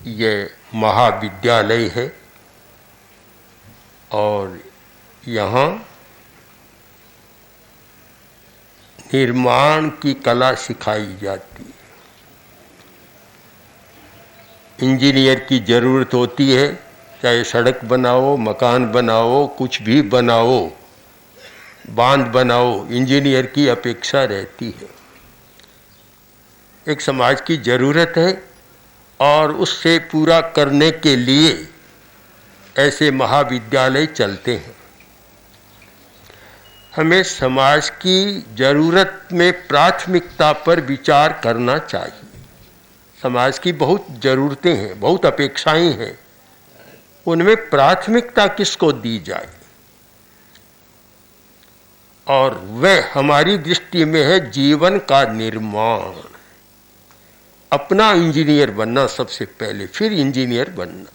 ये महाविद्यालय है और यहाँ निर्माण की कला सिखाई जाती है। इंजीनियर की ज़रूरत होती है, चाहे सड़क बनाओ, मकान बनाओ, कुछ भी बनाओ, बांध बनाओ, इंजीनियर की अपेक्षा रहती है। एक समाज की ज़रूरत है और उससे पूरा करने के लिए ऐसे महाविद्यालय चलते हैं। हमें समाज की ज़रूरत में प्राथमिकता पर विचार करना चाहिए। समाज की बहुत ज़रूरतें हैं, बहुत अपेक्षाएं हैं, उनमें प्राथमिकता किसको दी जाए, और वह हमारी दृष्टि में है जीवन का निर्माण। अपना इंजीनियर बनना सबसे पहले, फिर इंजीनियर बनना,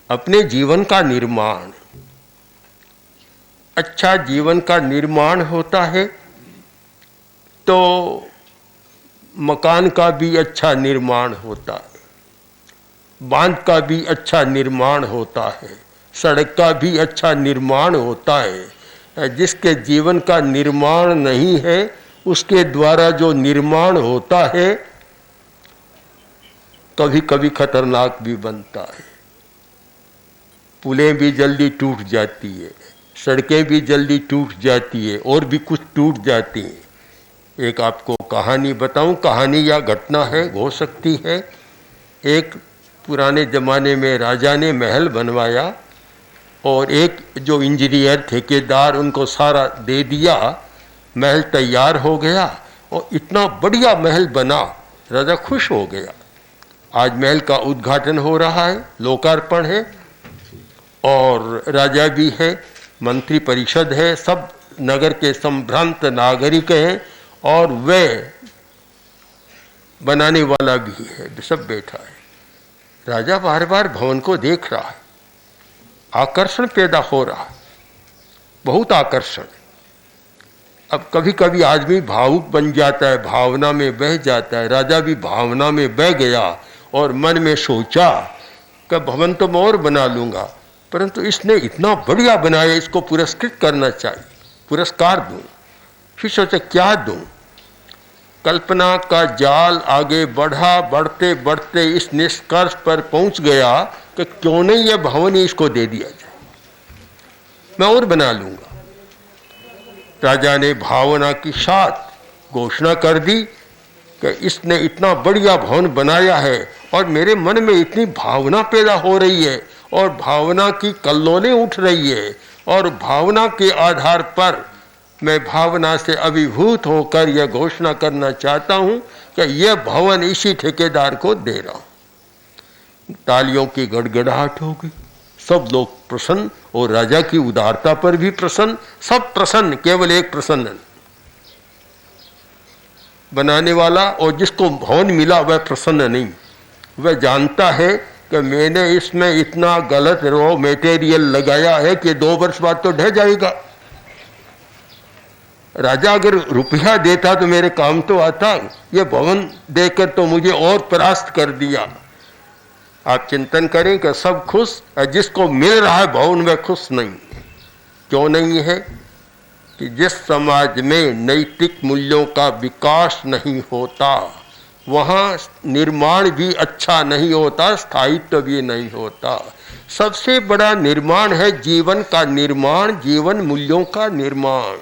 अपने जीवन का निर्माण। अच्छा जीवन का निर्माण होता है तो मकान का भी अच्छा निर्माण होता है, बांध का भी अच्छा निर्माण होता है, सड़क का भी अच्छा निर्माण होता है। जिसके जीवन का निर्माण नहीं है उसके द्वारा जो निर्माण होता है कभी कभी खतरनाक भी बनता है। पुलें भी जल्दी टूट जाती है, सड़कें भी जल्दी टूट जाती है, और भी कुछ टूट जाती हैं। एक आपको कहानी बताऊं, कहानी या घटना है, हो सकती है। एक पुराने ज़माने में राजा ने महल बनवाया और एक जो इंजीनियर ठेकेदार उनको सारा दे दिया, महल तैयार हो गया और इतना बढ़िया महल बना, राजा खुश हो गया। आज महल का उद्घाटन हो रहा है, लोकार्पण है, और राजा भी है, मंत्री परिषद है, सब नगर के संभ्रांत नागरिक हैं, और वह बनाने वाला भी है, सब बैठा है। राजा बार बार भवन को देख रहा है, आकर्षण पैदा हो रहा है, बहुत आकर्षण। अब कभी कभी आदमी भावुक बन जाता है, भावना में बह जाता है। राजा भी भावना में बह गया और मन में सोचा कि भवन तो मैं और बना लूँगा, परंतु इसने इतना बढ़िया बनाया, इसको पुरस्कृत करना चाहिए, पुरस्कार दूँ। फिर सोचा क्या दूँ। कल्पना का जाल आगे बढ़ा, बढ़ते बढ़ते इस निष्कर्ष पर पहुंच गया कि क्यों नहीं यह भवन ही इसको दे दिया जाए, मैं और बना लूँगा। राजा ने भावना के साथ घोषणा कर दी कि इसने इतना बढ़िया भवन बनाया है और मेरे मन में इतनी भावना पैदा हो रही है और भावना की कल्लोलें उठ रही है, और भावना के आधार पर मैं भावना से अभिभूत होकर यह घोषणा करना चाहता हूं कि यह भवन इसी ठेकेदार को दे रहा हूं। तालियों की गड़गड़ाहट हो गई, सब लोग प्रसन्न, और राजा की उदारता पर भी प्रसन्न, सब प्रसन्न, केवल एक प्रसन्न बनाने वाला, और जिसको भवन मिला वह प्रसन्न नहीं। वह जानता है कि मैंने इसमें इतना गलत रॉ मटेरियल लगाया है कि 2 वर्ष बाद तो ढह जाएगा। राजा अगर रुपया देता तो मेरे काम तो आता, ये भवन देकर तो मुझे और परास्त कर दिया। आप चिंतन करें कि सब खुश, जिसको मिल रहा है भवन वह खुश नहीं। क्यों नहीं है? कि जिस समाज में नैतिक मूल्यों का विकास नहीं होता वहाँ निर्माण भी अच्छा नहीं होता, स्थायित्व भी नहीं होता। सबसे बड़ा निर्माण है जीवन का निर्माण, जीवन मूल्यों का निर्माण।